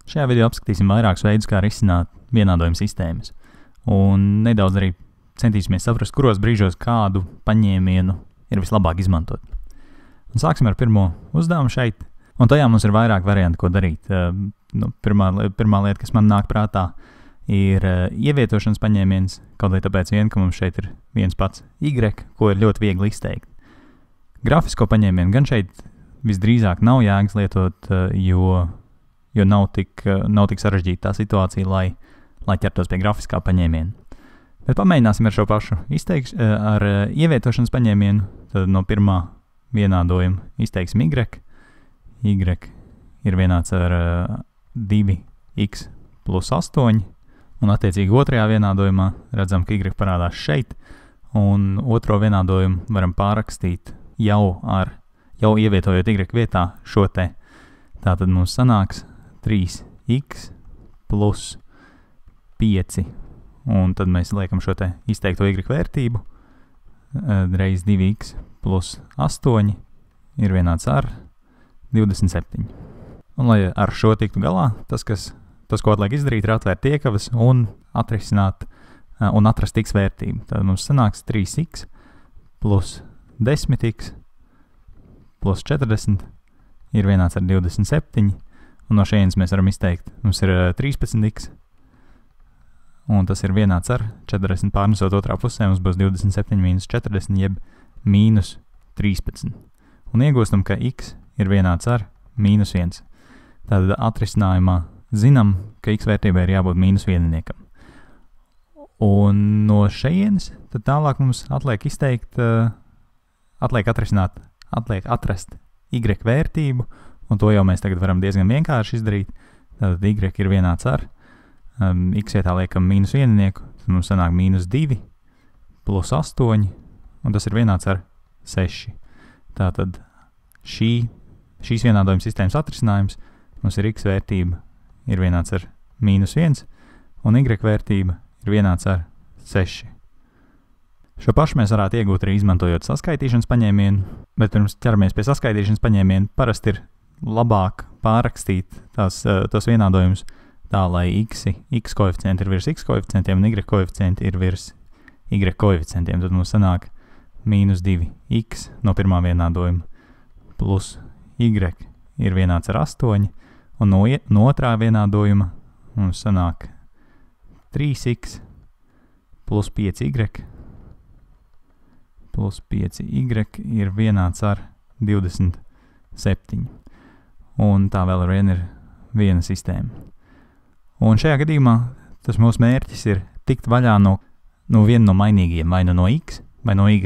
Šajā video apskatīsim vairākus veidus, kā risināt vienādojuma sistēmas. Un nedaudz arī centīsimies saprast, kuros brīžos kādu paņēmienu ir vislabāk izmantot. Un sāksim ar pirmo uzdevumu šeit. Un tajā mums ir vairāk varianti, ko darīt. Pirmā lieta, kas man nāk prātā, ir ievietošanas paņēmiens, kaut vai tāpēc vien, ka mums šeit ir viens pats y, ko ir ļoti viegli izteikt. Grafisko paņēmienu gan šeit visdrīzāk nav jēgas lietot, jo nav tik sarežģīta tā situācija, lai ķertos pie grafiskā paņēmiena. Bet pamēģināsim ar šo pašu ar ievietošanas paņēmienu. Tad no pirmā vienādojuma izteiksim y. Y ir vienāds ar 2x plus 8, un attiecīgi otrajā vienādojumā redzam, ka y parādās šeit, un otro vienādojumu varam pārrakstīt jau ievietojot y vietā šo te. Tātad mums sanāks 3x plus 5, un tad mēs liekam šo te izteikto y vērtību, reiz 2x plus 8 ir vienāds ar 27. Un, lai ar šo tiktu galā, tas, ko atliek izdarīt, ir atvērt iekavas un atrast x vērtību. Tad mums sanāks 3x plus 10x plus 40 ir vienāds ar 27, un no šejienes mēs varam izteikt, mums ir 13x, un tas ir vienāds ar 40 pārnesot otrā pusē, mums būs 27 mīnus 40, jeb mīnus 13. Un iegūstam, ka x ir vienāds ar mīnus 1. Tātad atrisinājumā zinām, ka x vērtībai ir jābūt mīnus vienniekam. Un no šejienes tad tālāk mums atliek atrast y vērtību, un to jau mēs tagad varam diezgan vienkārši izdarīt. Tātad y ir vienāds ar x vietā liekam mīnus viennieku, tad mums sanāk mīnus 2 plus 8, un tas ir vienāds ar 6. Tātad šīs vienādojuma sistēmas atrisinājums mums ir x vērtība ir vienāds ar mīnus 1, un y vērtība ir vienāds ar 6. Šo pašu mēs varētu iegūt arī izmantojot saskaitīšanas paņēmienu, bet pirms ķeramies pie saskaitīšanas paņēmienu, parasti ir labāk pārrakstīt tos vienādojumus tā, lai x koeficienti ir virs x koeficientiem un y koeficienti ir virs y koeficientiem. Tad mums sanāk mīnus 2x no pirmā vienādojuma plus y ir vienāds ar 8, un no otrā vienādojuma mums sanāk 3x plus 5y plus 5y ir vienāds ar 27. Un tā vēl ar vienu ir viena sistēma. Un šajā gadījumā tas mūsu mērķis ir tikt vaļā no viena no mainīgiem, vai no x vai no y.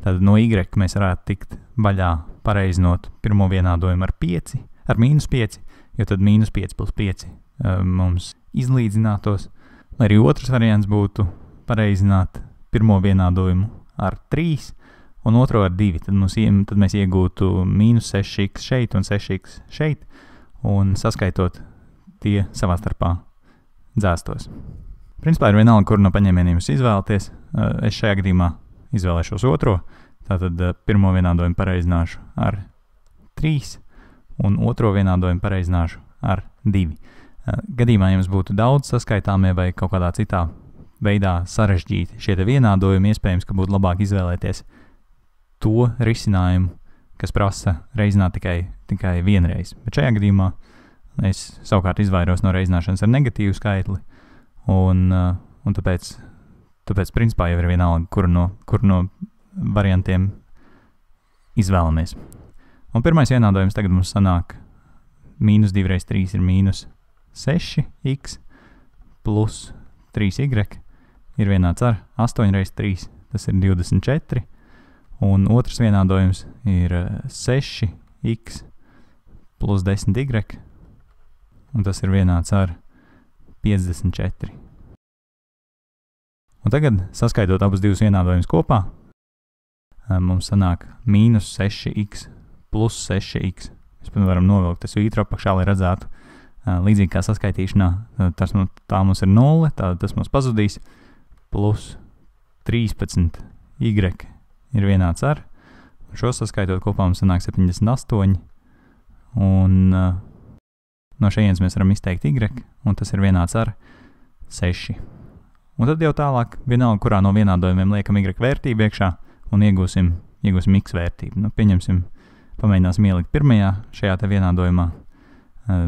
Tad no y mēs varētu tikt vaļā pareizinot pirmo vienādojumu ar mīnus 5, jo tad mīnus 5 plus 5 mums izlīdzinātos, lai arī otrs variants būtu pareizināt pirmo vienādojumu ar 3 un otro ar 2, tad mēs iegūtu mīnus 6x šeit un 6x šeit, un saskaitot tie savā starpā dzēstos. Principā ir vienalga, kur no paņēmieniem jūs izvēlaties. Es šajā gadījumā izvēlēšos otro, tātad pirmo vienādojumu pareizināšu ar 3 un otro vienādojumu pareizināšu ar 2. Gadījumā jums būtu daudz saskaitāmie vai kaut kādā citā veidā sarežģīti šie te vienādojumi, iespējams, ka būtu labāk izvēlēties to risinājumu, kas prasa reizināt tikai vienreiz. Bet šajā gadījumā es savukārt izvairos no reizināšanas ar negatīvu skaitli, un tāpēc principā jau ir vienalga, kur no variantiem izvēlamies. Un pirmais vienādojums tagad mums sanāk mīnus 2 reiz 3 ir mīnus 6x plus 3y ir vienāds ar 8 reiz 3, tas ir 24, un otrs vienādojums ir 6x plus 10y, un tas ir vienāds ar 54. Un tagad, saskaitot abus divus vienādojumus kopā, mums sanāk mīnus 6x plus 6x. Mēs varam novilkt svītru apakšā, lai redzētu, līdzīgi kā saskaitīšanā, tā mums ir 0, tas mums pazudīs, plus 13y ir vienāds ar, šo saskaitot kopā mums sanāk 78, un no šejienes mēs varam izteikt y, un tas ir vienāds ar 6. Un tad jau tālāk, vienalga, kurā no vienādojumiem liekam y vērtību iekšā, un iegūsim x vērtību. Nu, pieņemsim, pamēģināsim ielikt pirmajā šajā te vienādojumā.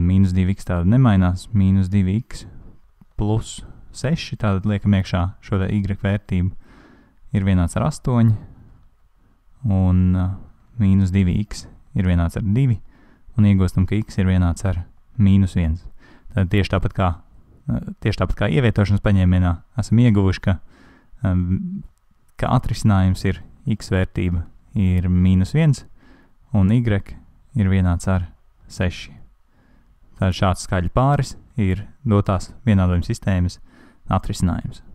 Mīnus 2x tāda nemainās, mīnus 2x plus 6, tātad liekam iekšā šo te y vērtību, ir vienāds ar 8, un mīnus 2x ir vienāds ar 2, un iegūstam, ka x ir vienāds ar mīnus 1. Tad tieši tāpat kā ievietošanas paņēmienā esam ieguvuši, ka atrisinājums ir x vērtība ir mīnus 1, un y ir vienāds ar 6. Tātad šāds skaļu pāris ir dotās vienādojuma sistēmas atrisinājums.